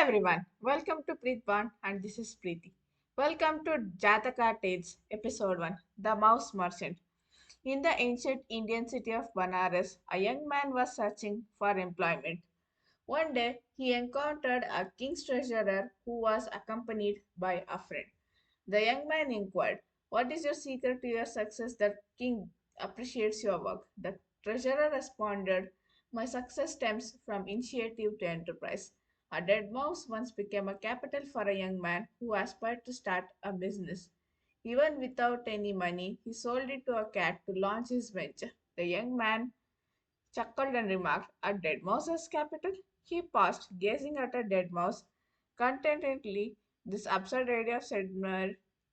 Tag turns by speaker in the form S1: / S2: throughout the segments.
S1: everyone, welcome to Preetbond and this is Preethi. Welcome to Jataka Tales, Episode 1 The Mouse Merchant. In the ancient Indian city of Banaras, a young man was searching for employment. One day, he encountered a king's treasurer who was accompanied by a friend. The young man inquired, "What is your secret to your success that king appreciates your work?" The treasurer responded, "My success stems from initiative to enterprise. A dead mouse once became a capital for a young man who aspired to start a business. Even without any money, he sold it to a cat to launch his venture." The young man chuckled and remarked, "A dead mouse as capital?" He paused, gazing at a dead mouse contentedly. This absurd idea of said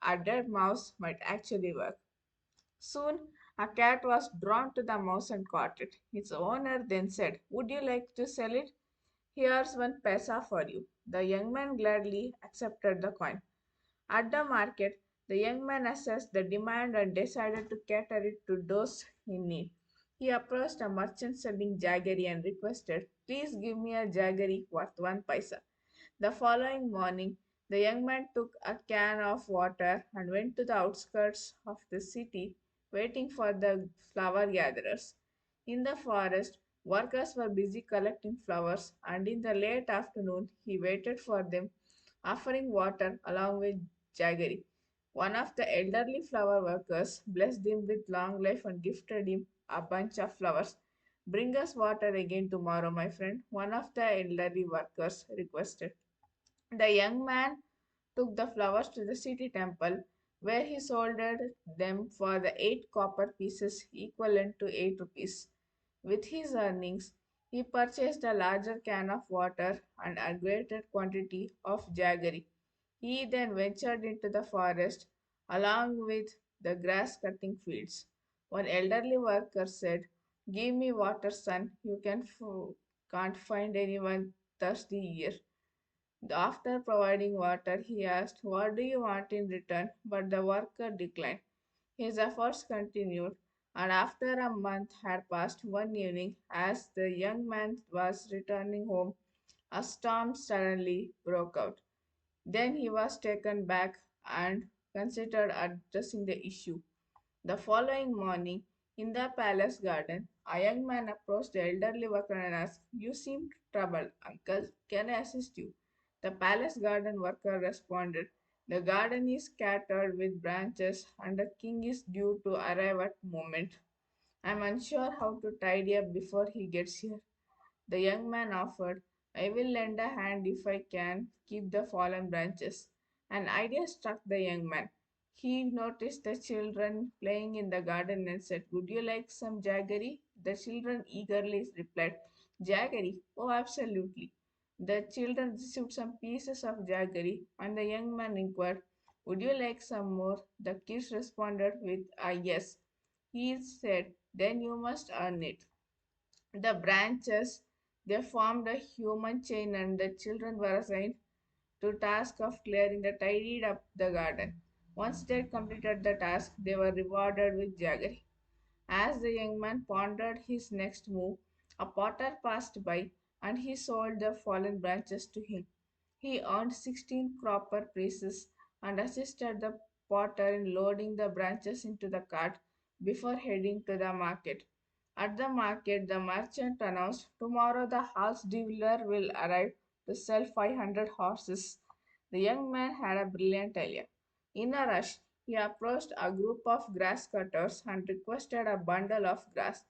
S1: a dead mouse might actually work. Soon, a cat was drawn to the mouse and caught it. Its owner then said, "Would you like to sell it? Here's one paisa for you." The young man gladly accepted the coin. At the market, the young man assessed the demand and decided to cater it to those in need. He approached a merchant selling jaggery and requested, "Please give me a jaggery worth one paisa." The following morning, the young man took a can of water and went to the outskirts of the city, waiting for the flower gatherers. In the forest, workers were busy collecting flowers, and in the late afternoon, he waited for them, offering water along with jaggery. One of the elderly flower workers blessed him with long life and gifted him a bunch of flowers. "Bring us water again tomorrow, my friend," one of the elderly workers requested. The young man took the flowers to the city temple, where he sold them for the 8 copper pieces, equivalent to 8 rupees. With his earnings, he purchased a larger can of water and a greater quantity of jaggery. He then ventured into the forest along with the grass cutting fields. One elderly worker said, "Give me water, son. Can't find anyone thirsty here." After providing water, he asked, "What do you want in return?" But the worker declined. His efforts continued, and after a month had passed, one evening, as the young man was returning home, a storm suddenly broke out. Then he was taken back and considered addressing the issue. The following morning, in the palace garden, a young man approached the elderly worker and asked, "You seem troubled, uncle. Can I assist you?" The palace garden worker responded, "The garden is scattered with branches, and the king is due to arrive at moment. I'm unsure how to tidy up before he gets here." The young man offered, "I will lend a hand if I can keep the fallen branches." An idea struck the young man. He noticed the children playing in the garden and said, "Would you like some jaggery?" The children eagerly replied, "Jaggery? Oh, absolutely." The children received some pieces of jaggery, and the young man inquired, "Would you like some more?" The kids responded with a yes. He said, "Then you must earn it." The branches they formed a human chain, and the children were assigned to task of clearing the tidied up the garden. Once they had completed the task, they were rewarded with jaggery. As the young man pondered his next move, a potter passed by, and he sold the fallen branches to him. He earned 16 copper pieces and assisted the potter in loading the branches into the cart before heading to the market. At the market, the merchant announced, "Tomorrow the horse dealer will arrive to sell 500 horses." The young man had a brilliant idea. In a rush, he approached a group of grass cutters and requested a bundle of grass.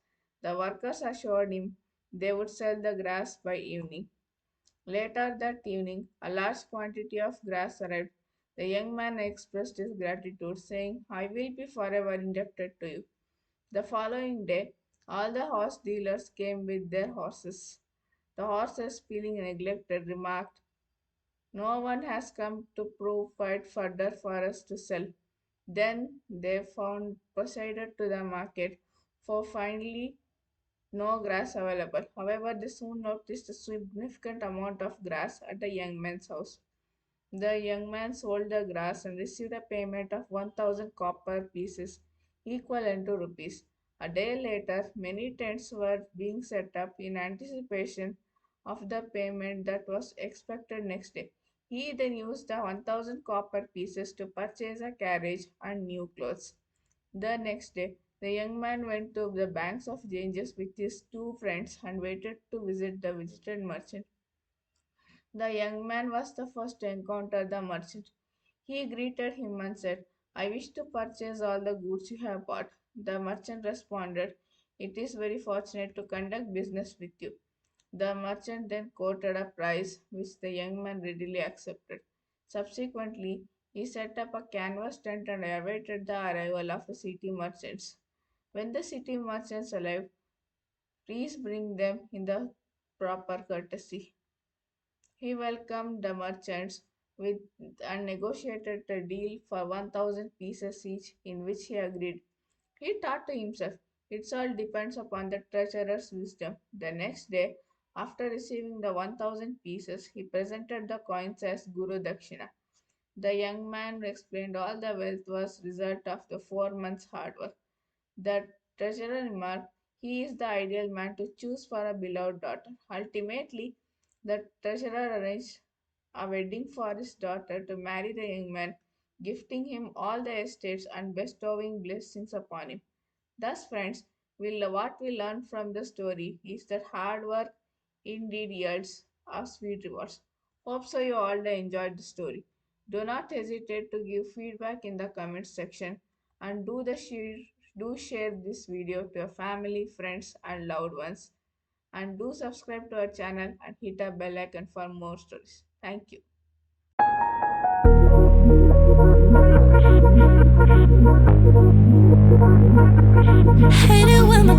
S1: The workers assured him they would sell the grass by evening. Later that evening, a large quantity of grass arrived. The young man expressed his gratitude, saying, "I will be forever indebted to you." The following day, all the horse dealers came with their horses. The horses, feeling neglected, remarked, "No one has come to provide fodder for us to sell." Then they proceeded to the market for finally no grass available. However, they soon noticed a significant amount of grass at the young man's house. The young man sold the grass and received a payment of 1,000 copper pieces, equivalent to rupees. A day later, many tents were being set up in anticipation of the payment that was expected next day. He then used the 1000 copper pieces to purchase a carriage and new clothes. The next day, the young man went to the banks of Ganges with his two friends and waited to visit the visited merchant. The young man was the first to encounter the merchant. He greeted him and said, I wish to purchase all the goods you have bought. The merchant responded, It is very fortunate to conduct business with you. The merchant then quoted a price which the young man readily accepted. Subsequently, he set up a canvas tent and awaited the arrival of the city merchants. When the city merchants arrived, please bring them in the proper courtesy. He welcomed the merchants with and negotiated a deal for 1000 pieces each, in which he agreed. He thought to himself, it all depends upon the treasurer's wisdom. The next day, after receiving the 1000 pieces, he presented the coins as Guru Dakshina. The young man explained all the wealth was result of the 4 months' hard work. The treasurer remarked, He is the ideal man to choose for a beloved daughter. Ultimately, the treasurer arranged a wedding for his daughter to marry the young man, gifting him all the estates and bestowing blessings upon him. Thus, friends, what we learn from the story is that hard work indeed yields us sweet rewards. Hope so you all enjoyed the story. Do not hesitate to give feedback in the comments section and do share this video to your family, friends, and loved ones. And do subscribe to our channel and hit a bell icon for more stories. Thank you.
S2: Hate it when my